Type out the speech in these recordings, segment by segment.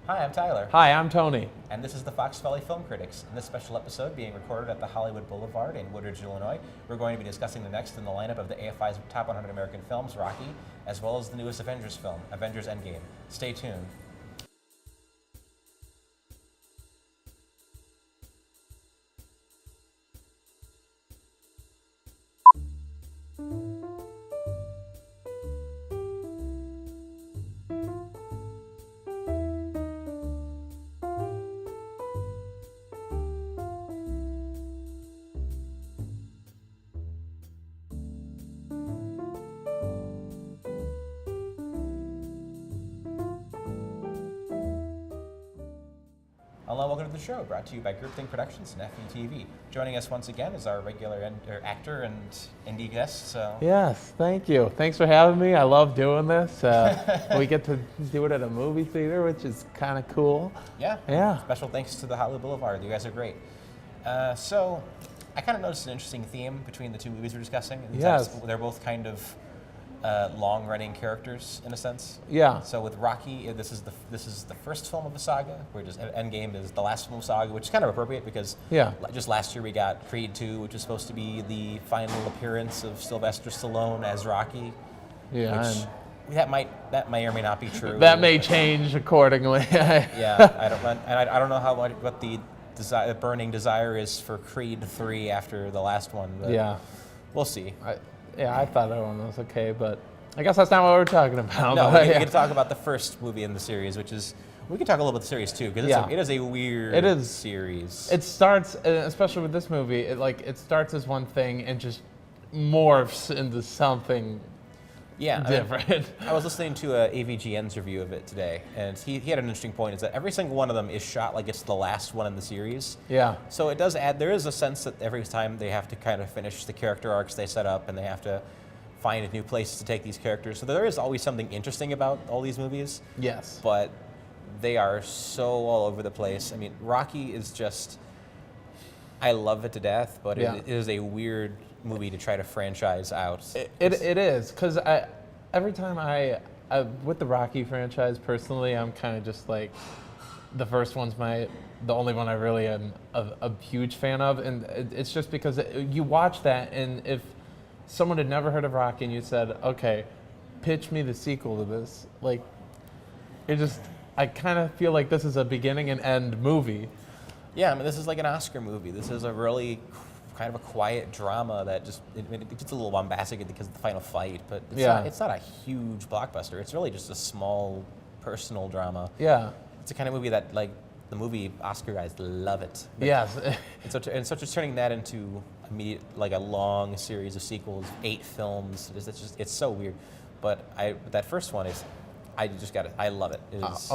Hi, I'm Tyler. Hi, I'm Tony. And this is the Fox Valley Film Critics. In this special episode being recorded at the Hollywood Boulevard in Woodridge, Illinois, we're going to be discussing the next in the lineup of the AFI's Top 100 American Films, Rocky, as well as the newest Avengers film, Avengers Endgame. Stay tuned. Hello and welcome to the show, brought to you by Groupthink Productions and FVTV. Joining us once again is our regular actor and indie guest. Yes, thank you. Thanks for having me. I love doing this. We get to do it at a movie theater, which is kind of cool. Yeah. Special thanks to the Hollywood Boulevard. You guys are great. So, I kind of noticed an interesting theme between the two movies we're discussing. Yes. They're both kind of long-running characters in a sense. Yeah. So with Rocky, this is the first film of the saga. Endgame is the last film of the saga, which is kind of appropriate because just last year we got Creed 2, which was supposed to be the final appearance of Sylvester Stallone as Rocky. Yeah. Which that may or may not be true. That may change accordingly. I don't know what the burning desire is for Creed 3 after the last one. But we'll see. I thought that one was okay, but I guess that's not what we're talking about. No, we can talk about the first movie in the series, which is, we can talk a little about the series too, because it is a weird series. It starts, especially with this movie, it starts as one thing and just morphs into something different. I was listening to a AVGN's review of it today, and he had an interesting point, is that every single one of them is shot like it's the last one in the series. Yeah. So it does add, there is a sense that every time they have to kind of finish the character arcs they set up, and they have to find new places to take these characters. So there is always something interesting about all these movies. Yes. But they are so all over the place. I mean, Rocky is just, I love it to death, but it is a weird movie to try to franchise out. It is, because every time I with the Rocky franchise, personally, I'm kind of just like, the first one's the only one I really am a huge fan of, and it's just because you watch that, and if someone had never heard of Rocky and you said, okay, pitch me the sequel to this, like, I kind of feel like this is a beginning and end movie. Yeah, I mean, this is like an Oscar movie. This is a really kind of a quiet drama that it gets a little bombastic because of the final fight, but it's not a huge blockbuster. It's really just a small personal drama. Yeah. It's the kind of movie that, like, the movie Oscar guys love it. But yes. and so just turning that into a long series of sequels, 8 films, it's so weird. But that first one is, I love it. It is,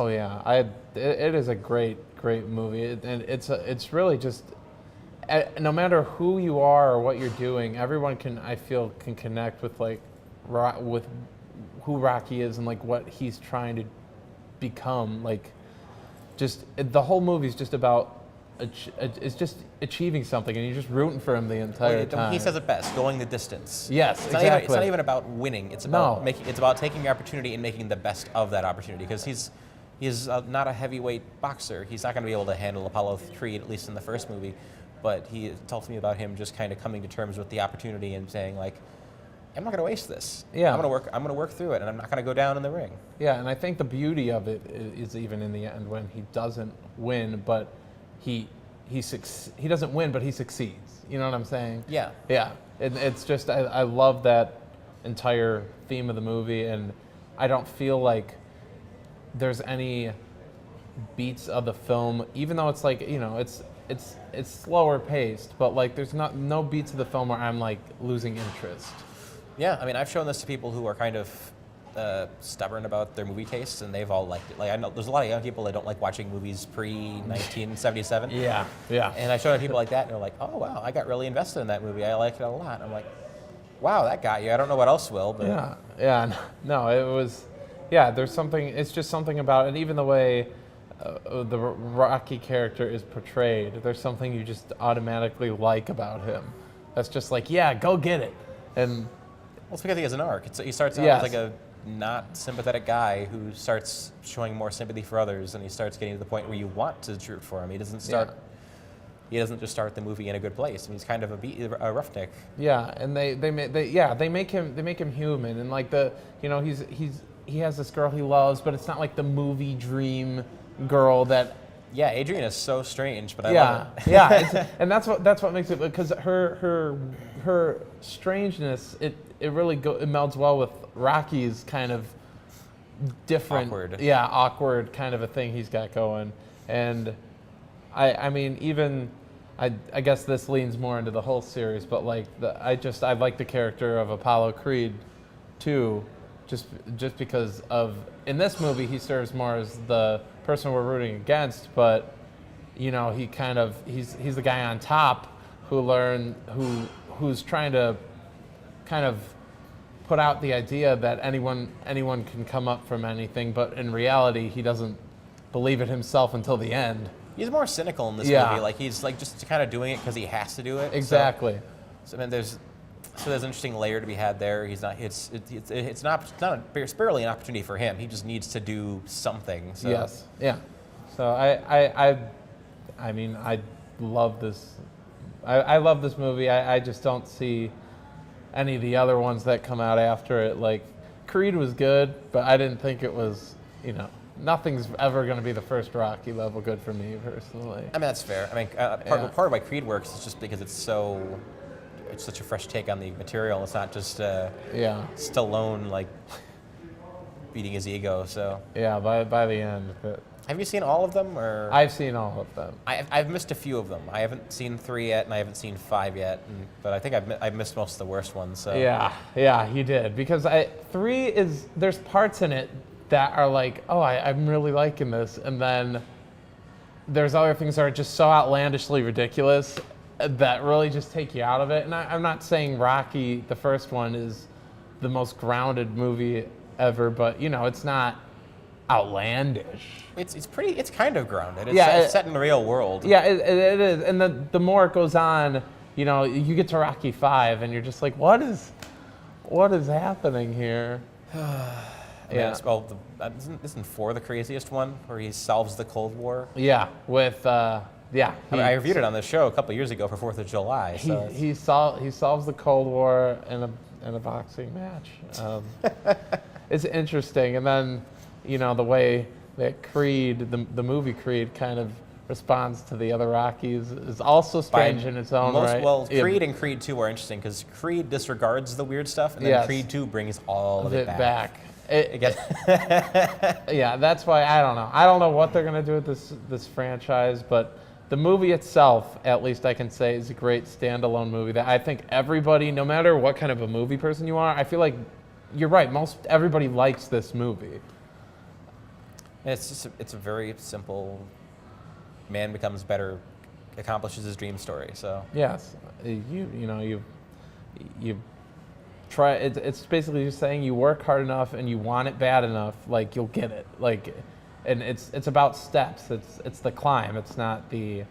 it is a great movie, and it's really just, no matter who you are or what you're doing, everyone can connect with with who Rocky is and like what he's trying to become. Like, just the whole movie is just about it's just achieving something, and you're just rooting for him the entire time. He says it best: going the distance. Yes, it's not even about winning. It's about It's about taking your opportunity and making the best of that opportunity. Because he's not a heavyweight boxer. He's not going to be able to handle Apollo Creed, at least in the first movie. But he tells me about him just kind of coming to terms with the opportunity and saying, like, I'm not going to waste this. Yeah. I'm going to work through it, and I'm not going to go down in the ring. Yeah, and I think the beauty of it is even in the end when he doesn't win, but he doesn't win, but he succeeds. You know what I'm saying? Yeah. Yeah. It's just, I love that entire theme of the movie, and I don't feel like there's any beats of the film, even though it's like, it's slower paced, but like there's no beats of the film where I'm like losing interest. Yeah, I mean, I've shown this to people who are kind of stubborn about their movie tastes, and they've all liked it. Like, I know there's a lot of young people that don't like watching movies pre-1977. Yeah. And I showed people like that, and they're like, "Oh wow, I got really invested in that movie. I liked it a lot." I'm like, "Wow, that got you." I don't know what else will, but no, it was, there's something. It's just something about it, even the way the Rocky character is portrayed. There's something you just automatically like about him. That's just like, go get it, and. Well, it's because he has an arc. He starts out as like not sympathetic guy who starts showing more sympathy for others, and he starts getting to the point where you want to root for him. He doesn't start. Yeah. He doesn't just start the movie in a good place. I mean, he's kind of a roughneck. Yeah, and they make him human, and like he has this girl he loves, but it's not like the movie dream girl that. Yeah, Adrian is so strange, but I love it. And that's what makes it, because her strangeness it really it melds well with Rocky's kind of different, awkward kind of a thing he's got going, and I mean even. I guess this leans more into the whole series, but like I like the character of Apollo Creed too, just because of, in this movie he serves more as the person we're rooting against, but he kind of he's the guy on top who's trying to kind of put out the idea that anyone can come up from anything, but in reality he doesn't believe it himself until the end. He's more cynical in this movie. Like he's like just kind of doing it because he has to do it. Exactly. So I mean, there's an interesting layer to be had there. He's not. It's barely an opportunity for him. He just needs to do something. So. Yes. Yeah. So I mean I love this. I love this movie. I just don't see any of the other ones that come out after it. Like Creed was good, but I didn't think it was. Nothing's ever going to be the first Rocky level good for me personally. I mean, that's fair. I mean, part of why Creed works is just because it's such a fresh take on the material. It's not just Stallone like beating his ego. So by the end. But have you seen all of them? Or I've seen all of them. I've missed a few of them. I haven't seen 3 yet, and I haven't seen 5 yet. But I think I've missed most of the worst ones. So yeah, you did, because 3 is, there's parts in it that are like, oh, I'm really liking this, and then there's other things that are just so outlandishly ridiculous that really just take you out of it. And I'm not saying Rocky, the first one, is the most grounded movie ever, but it's not outlandish. It's kind of grounded. It's set in the real world. Yeah, it is. And the more it goes on, you get to Rocky 5, and you're just like, what is happening here? Isn't 4 the craziest one, where he solves the Cold War? Yeah, with I reviewed it on the show a couple years ago for 4th of July. So he solves the Cold War in a boxing match. It's interesting, and then the way that Creed, the movie Creed, kind of responds to the other Rockies is also strange in its own right. Well, Creed and Creed 2 are interesting because Creed disregards the weird stuff, and then Creed 2 brings all of it back. Yeah, that's why I don't know. I don't know what they're gonna do with this franchise, but the movie itself, at least I can say, is a great standalone movie that I think everybody, no matter what kind of a movie person you are, I feel like you're right. Everybody likes this movie. It's a very simple. Man becomes better, accomplishes his dream story. So yes, you try. It's basically just saying you work hard enough and you want it bad enough, like you'll get it. Like, and it's about steps. It's the climb. It's not the.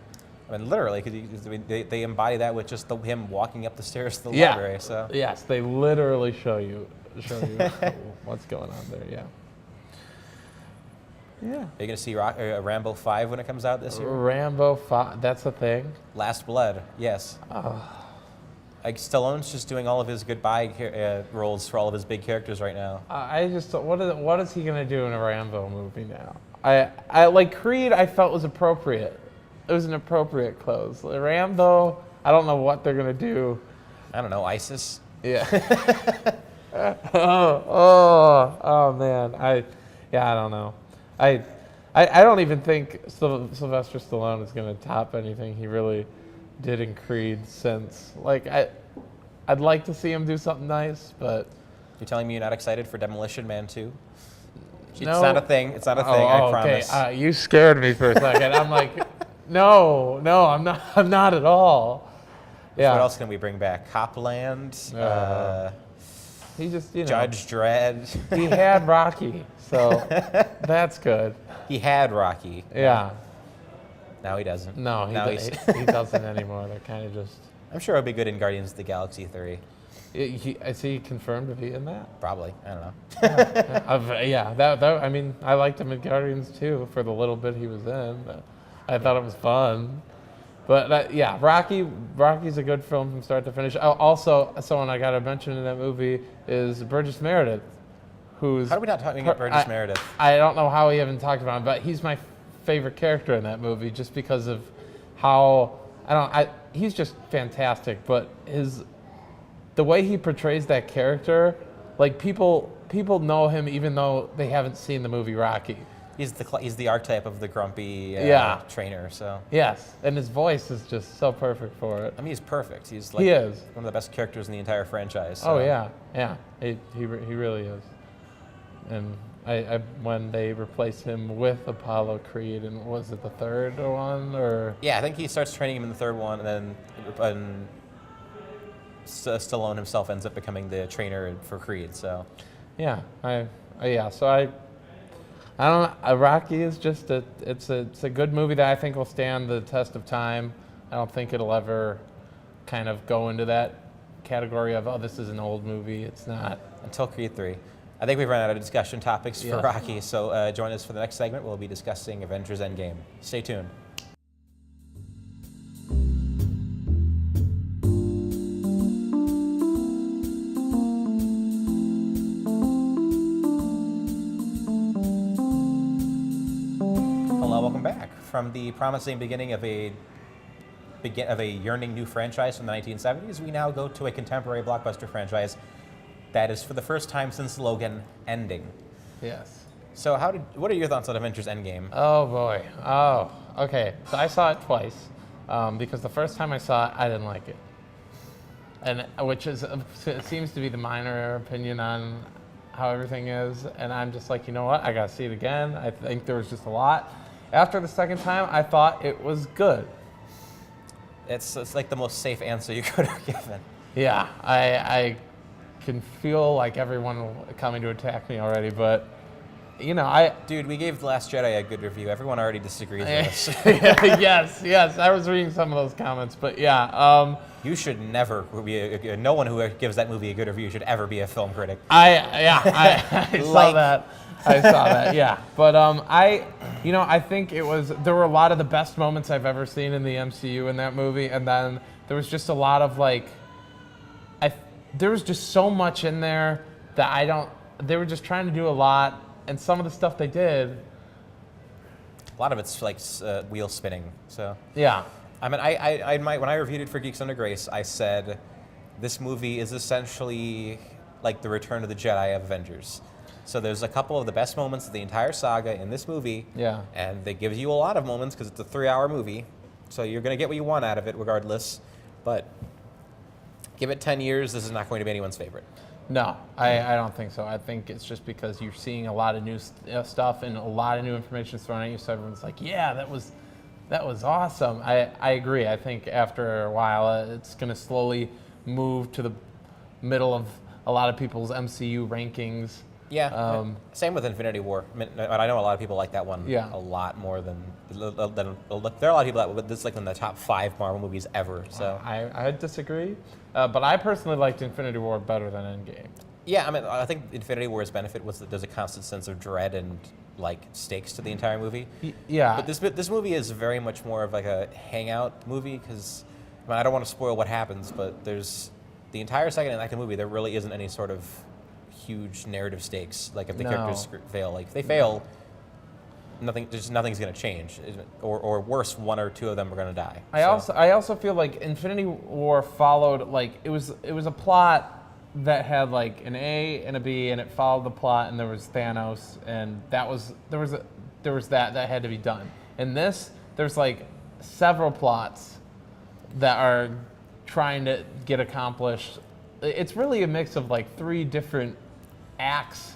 I mean, literally, because they embody that with just him walking up the stairs to the library. So yes, they literally show you what's going on there. Yeah. Yeah. Are you going to see Rambo 5 when it comes out this year? Rambo 5, that's a thing? Last Blood, yes. Like Stallone's just doing all of his goodbye roles for all of his big characters right now. What is he going to do in a Rambo movie now? I like Creed, I felt was appropriate. It was an appropriate close. Rambo, I don't know what they're going to do. I don't know, ISIS? Yeah. oh man. I don't know. I don't even think Sylvester Stallone is going to top anything he really did in Creed since. Like, I'd like to see him do something nice, but... You're telling me you're not excited for Demolition Man 2? No. It's not a thing. It's not a thing, I promise. Okay. You scared me for a second. I'm like, no, I'm not at all. Yeah. What else can we bring back? Copland? He just, Judge Dredd. He had Rocky, so that's good. He had Rocky. Yeah. Now he doesn't. No, he doesn't anymore. They're kind of just... I'm sure it'll be good in Guardians of the Galaxy 3. Is he confirmed to be in that? Probably. I don't know. Yeah. I mean, I liked him in Guardians too for the little bit he was in. But I thought it was fun. But yeah, Rocky's a good film from start to finish. Also, someone I got to mention in that movie is Burgess Meredith, who's... How are we not talking about Burgess Meredith? I don't know how we haven't talked about him, but he's my favorite character in that movie just because of how... he's just fantastic, but the way he portrays that character, like people know him even though they haven't seen the movie Rocky. He's the archetype of the grumpy trainer. So yes, and his voice is just so perfect for it. I mean, he's perfect. He's he is one of the best characters in the entire franchise. So. Oh yeah, he really is. And I when they replaced him with Apollo Creed, and was it the third one or? Yeah, I think he starts training him in the third one, and then Stallone himself ends up becoming the trainer for Creed. So yeah, So I don't know. Rocky is just it's a good movie that I think will stand the test of time. I don't think it'll ever kind of go into that category of, oh, this is an old movie. It's not. Until Creed 3. I think we've run out of discussion topics for Rocky, so join us for the next segment. We'll be discussing Avengers Endgame. Stay tuned. Hello, welcome back. From the promising beginning of a yearning new franchise from the 1970s, we now go to a contemporary blockbuster franchise that is, for the first time since Logan, ending. Yes. So what are your thoughts on Avengers Endgame? Oh boy. Oh, okay. So I saw it twice because the first time I saw it, I didn't like it, and it seems to be the minor opinion on how everything is. And I'm just like, you know what? I gotta see it again. I think there was just a lot. After the second time, I thought it was good. It's like the most safe answer you could have given. Yeah, I can feel like everyone coming to attack me already, but Dude, we gave The Last Jedi a good review. Everyone already disagrees with us. yes. I was reading some of those comments, but yeah. You should never be. No one who gives that movie a good review should ever be a film critic. I saw that. I saw that. Yeah, but I think there were a lot of the best moments I've ever seen in the MCU in that movie, and then there was just a lot of there was just so much in there that they were just trying to do a lot, and some of the stuff they did. A lot of it's like wheel spinning. So yeah. I mean, when I reviewed it for Geeks Under Grace, I said this movie is essentially like the Return of the Jedi of Avengers. So there's a couple of the best moments of the entire saga in this movie. Yeah. And they give you a lot of moments because it's a 3-hour movie. So you're going to get what you want out of it regardless. But give it 10 years, this is not going to be anyone's favorite. No, I don't think so. I think it's just because you're seeing a lot of new stuff and a lot of new information thrown at you, so everyone's like, yeah, that was awesome. I agree. I think after a while, it's going to slowly move to the middle of a lot of people's MCU rankings. Yeah, same with Infinity War. I know a lot of people like that one a lot more than there are a lot of people that this is like in the top 5 Marvel movies ever. So I disagree, but I personally liked Infinity War better than Endgame. Yeah, I mean, I think Infinity War's benefit was that there's a constant sense of dread and like stakes to the entire movie. Yeah, but this movie is very much more of like a hangout movie because I don't want to spoil what happens, but there's the entire second act of the movie. There really isn't any sort of huge narrative stakes. Like if the characters fail, like if they fail, nothing's going to change, or worse, one or two of them are going to die. I also feel like Infinity War followed it was a plot that had like an A and a B, and it followed the plot, and there was Thanos, and there was that had to be done. In this, there's like several plots that are trying to get accomplished. It's really a mix of like 3 different acts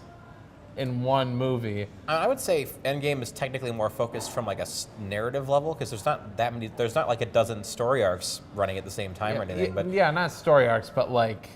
in one movie. I would say Endgame is technically more focused from like a narrative level because there's not like a dozen story arcs running at the same time or anything. But not story arcs, but like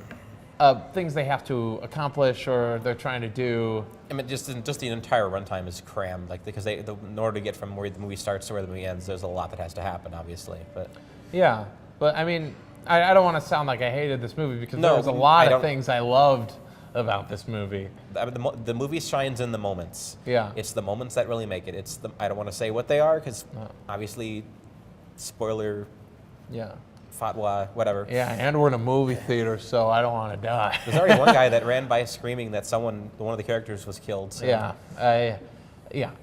things they have to accomplish or they're trying to do. I mean, just the entire runtime is crammed, like because in order to get from where the movie starts to where the movie ends, there's a lot that has to happen, obviously. But yeah, but I mean, I don't want to sound like I hated this movie because No, there was a lot of things I loved about this movie. The movie shines in the moments. Yeah. It's the moments that really make it. I don't want to say what they are because obviously, spoiler. Yeah. Fatwa, whatever. Yeah, and we're in a movie theater, so I don't want to die. There's already one guy that ran by screaming that one of the characters was killed. So. Yeah,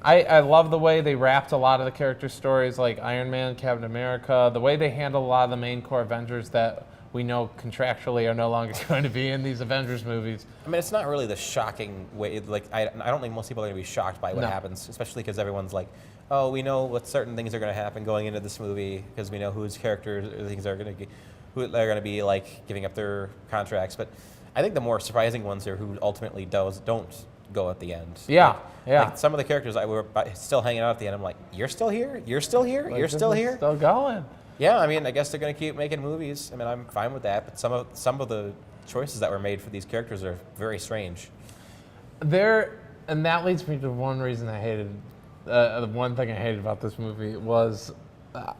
I love the way they wrapped a lot of the character stories, like Iron Man, Captain America, the way they handle a lot of the main core Avengers that we know contractually are no longer going to be in these Avengers movies. I mean, it's not really the shocking way. Like, I don't think most people are going to be shocked by what happens, especially because everyone's like, oh, we know what certain things are going to happen going into this movie because we know whose characters or things are going to who they're going to be like giving up their contracts. But I think the more surprising ones are who ultimately don't go at the end. Yeah, Like some of the characters I were still hanging out at the end. I'm like, you're still here? You're still here? Like, you're still here? Still going. Yeah, I mean, I guess they're going to keep making movies. I mean, I'm fine with that. But some of the choices that were made for these characters are very strange. And that leads me to one reason I hated. The one thing I hated about this movie was, Are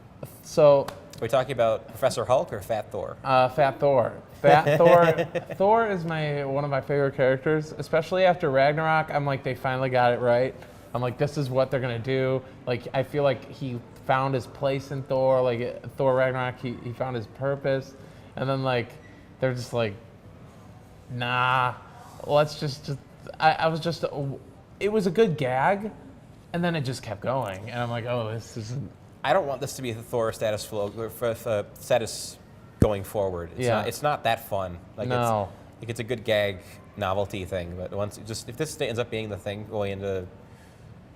we talking about Professor Hulk or Fat Thor? Fat Thor. Fat Thor. Thor is one of my favorite characters, especially after Ragnarok. I'm like, they finally got it right. I'm like, this is what they're gonna do. Like, I feel like he found his place in Thor. Like Thor Ragnarok, he found his purpose. And then like, they're just like, nah, let's just. It was a good gag, and then it just kept going, and I'm like, oh, this isn't. I don't want this to be the Thor status going forward. It's not that fun. Like no. It's a good gag novelty thing, but if this ends up being the thing going into,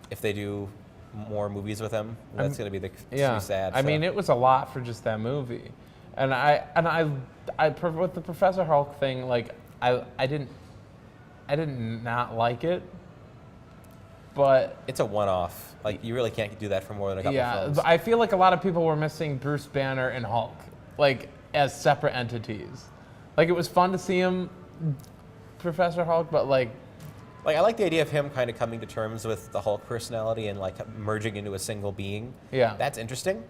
if they do more movies with him, that's going to be too sad. I mean, it was a lot for just that movie, and I with the Professor Hulk thing, like I didn't not like it. But it's a one-off. Like, you really can't do that for more than a couple films. I feel like a lot of people were missing Bruce Banner and Hulk, like, as separate entities. Like, it was fun to see him, Professor Hulk, but, like... Like, I like the idea of him kind of coming to terms with the Hulk personality and, like, merging into a single being. Yeah. That's interesting.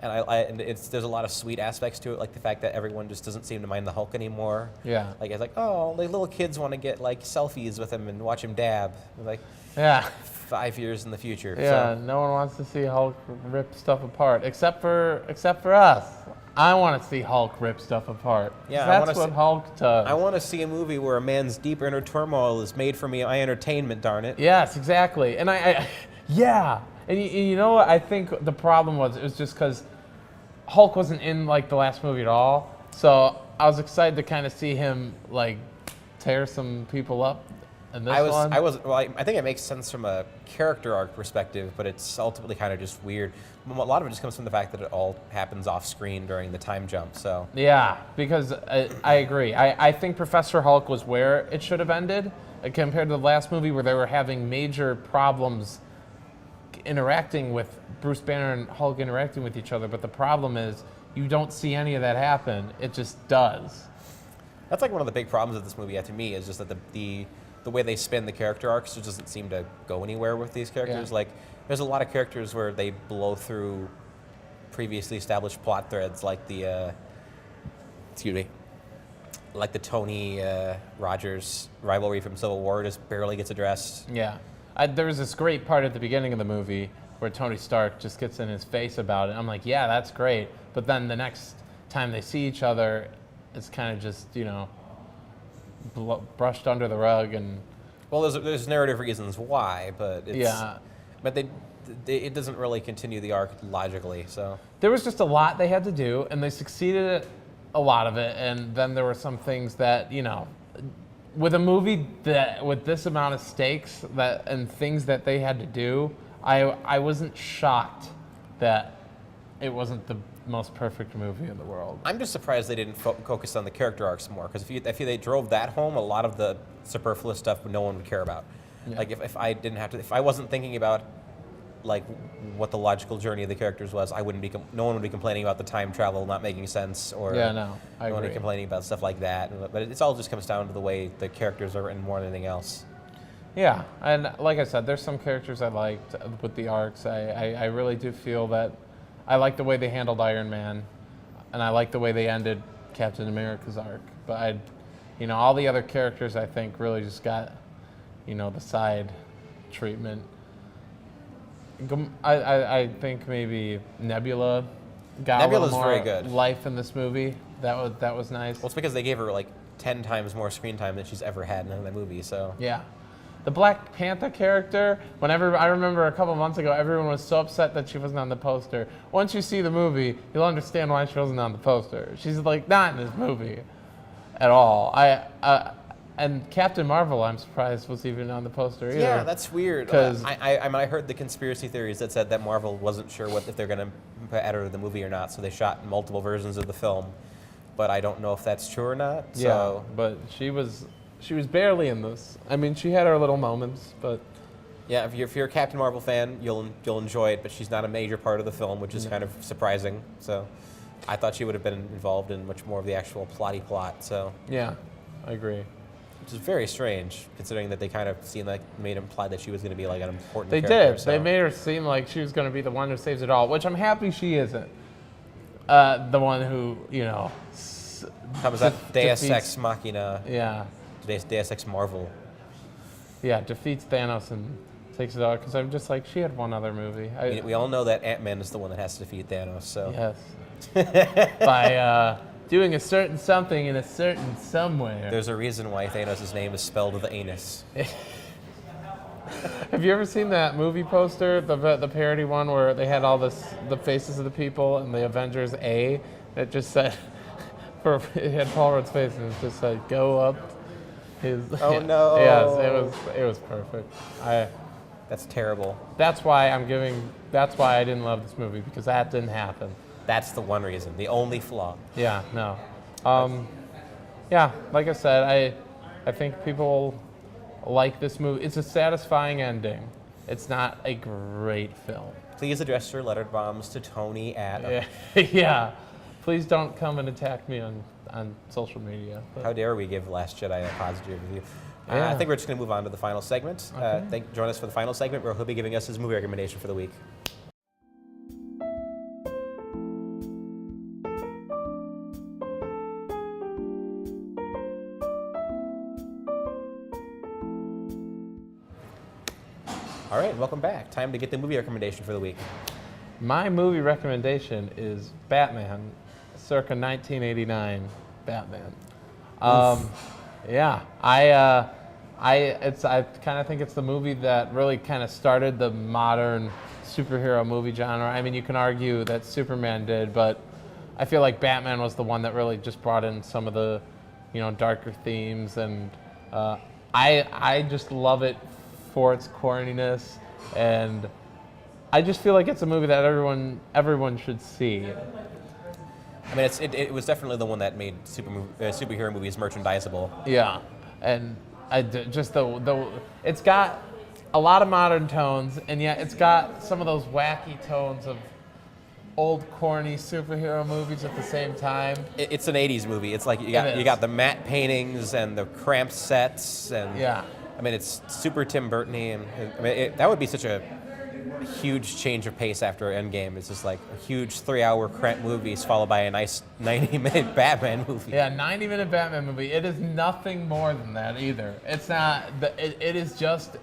And there's a lot of sweet aspects to it, like the fact that everyone just doesn't seem to mind the Hulk anymore. Yeah. Like, it's like, oh, like little kids want to get, like, selfies with him and watch him dab. Like... Yeah. 5 years in the future. Yeah, so. No one wants to see Hulk rip stuff apart, except for us. I want to see Hulk rip stuff apart. Yeah, that's what Hulk does. I want to see a movie where a man's deep inner turmoil is made for my entertainment, darn it. Yes, exactly. And yeah. And you know what? I think the problem was just because Hulk wasn't in like the last movie at all. So I was excited to kind of see him like tear some people up. I think it makes sense from a character arc perspective, but it's ultimately kind of just weird. A lot of it just comes from the fact that it all happens off screen during the time jump. So yeah, because I agree. I think Professor Hulk was where it should have ended compared to the last movie where they were having major problems interacting with Bruce Banner and Hulk interacting with each other. But the problem is you don't see any of that happen. It just does. That's like one of the big problems of this movie, to me, is just that the way they spin the character arcs just doesn't seem to go anywhere with these characters. Yeah. Like, there's a lot of characters where they blow through previously established plot threads, like the Tony Rogers rivalry from Civil War just barely gets addressed. Yeah. There was this great part at the beginning of the movie where Tony Stark just gets in his face about it. I'm like, yeah, that's great. But then the next time they see each other, it's kind of just, brushed under the rug. And well, there's narrative reasons why, but it doesn't really continue the arc logically. So there was just a lot they had to do, and they succeeded at a lot of it. And then there were some things that with a movie that with this amount of stakes and things that they had to do, I wasn't shocked that it wasn't the most perfect movie in the world. I'm just surprised they didn't focus on the character arcs more, because if they drove that home, a lot of the superfluous stuff no one would care about. Yeah. Like if I wasn't thinking about like what the logical journey of the characters was, no one would be complaining about the time travel not making sense, or no one would be complaining about stuff like that. But it all just comes down to the way the characters are written more than anything else. Yeah, and like I said, there's some characters I liked with the arcs. I really do feel that I like the way they handled Iron Man, and I like the way they ended Captain America's arc. But all the other characters I think really just got, the side treatment. I think maybe Nebula got Nebula's a little very more good. life in this movie. That was nice. Well, it's because they gave her like 10 times more screen time than she's ever had in another movie. So Yeah. The Black Panther character, whenever I remember a couple months ago, everyone was so upset that she wasn't on the poster. Once you see the movie, you'll understand why she wasn't on the poster. She's like not in this movie at all. And Captain Marvel, I'm surprised was even on the poster either. yeah, that's weird. 'Cause- I heard the conspiracy theories that said that Marvel wasn't sure if they're going to add her to the movie or not, so they shot multiple versions of the film. But I don't know if that's true or not. So. Yeah, but she was barely in this. I mean, she had her little moments, but Yeah, if you're a Captain Marvel fan, you'll enjoy it, but she's not a major part of the film, which is kind of surprising. So I thought she would have been involved in much more of the actual plotty plot. So yeah, I agree. which is very strange, considering that they kind of made imply that she was going to be like an important They character. did. So. They made her seem like she was going to be the one who saves it all, which I'm happy she isn't. The one who, How was that? Deus defeats- Ex Machina, Yeah, Deus Ex Marvel. yeah, defeats Thanos and takes it out. Because I'm just like, she had one other movie. We all know that Ant-Man is the one that has to defeat Thanos. So Yes. By doing a certain something in a certain somewhere. there's a reason why Thanos' name is spelled with the anus. Have you ever seen that movie poster, the parody one where they had all the faces of the people and the Avengers A? It just said, it had Paul Rudd's face and it just said, "Go up." Oh, no. Yes, it was perfect. That's terrible. That's why I didn't love this movie, because that didn't happen. That's the one reason, the only flaw. Yeah, no. Yeah, like I said, I think people like this movie. It's a satisfying ending. It's not a great film. Please address your letter bombs to Tony at. Yeah. Please don't come and attack me on social media. But How dare we give Last Jedi a positive review? Yeah. I think we're just going to move on to the final segment. Okay. Join us for the final segment where he'll be giving us his movie recommendation for the week. All right, welcome back. Time to get the movie recommendation for the week. my movie recommendation is Batman, circa 1989 Batman. Yeah, I kind of think it's the movie that really kind of started the modern superhero movie genre. I mean, you can argue that Superman did, but I feel like Batman was the one that really just brought in some of the, darker themes, and I just love it for its corniness, and I just feel like it's a movie that everyone should see. I mean, it was definitely the one that made superhero movies merchandisable. Yeah, and it's got a lot of modern tones, and yet it's got some of those wacky tones of old corny superhero movies at the same time. It's an '80s movie. It's like you got the matte paintings and the cramped sets, and Yeah. I mean, it's super Tim Burton-y, and I mean, that would be such a huge change of pace after Endgame. It's just like a huge 3-hour cramped movies followed by a nice 90-minute Batman movie. Yeah, 90-minute Batman movie. It is nothing more than that either. It's not. It is just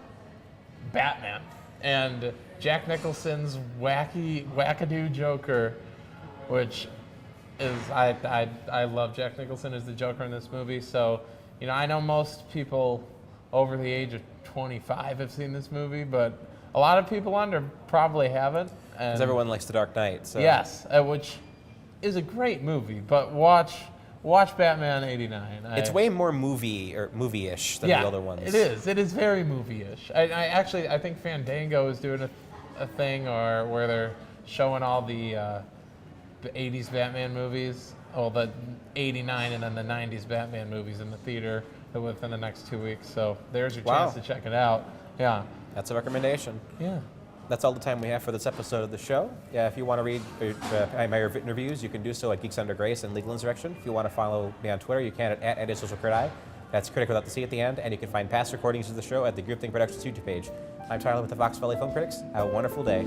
Batman and Jack Nicholson's wackadoo Joker, which is I love Jack Nicholson as the Joker in this movie. So I know most people over the age of 25 have seen this movie, but a lot of people under probably haven't. Because everyone likes The Dark Knight. So. Yes, which is a great movie, but watch Batman '89. It's way more movie-ish than the other ones. It is. It is very movie-ish. I think Fandango is doing a thing where they're showing all the 80s Batman movies, the '89 and then the '90s Batman movies in the theater within the next 2 weeks. So there's your chance to check it out. Yeah. That's a recommendation. Yeah. That's all the time we have for this episode of the show. Yeah, if you want to read my written reviews, you can do so at Geeks Under Grace and Legal Insurrection. If you want to follow me on Twitter, you can at @AsocialCritI. That's critic without the C at the end. And you can find past recordings of the show at the Groupthink Productions YouTube page. I'm Tyler with the Fox Valley Film Critics. Have a wonderful day.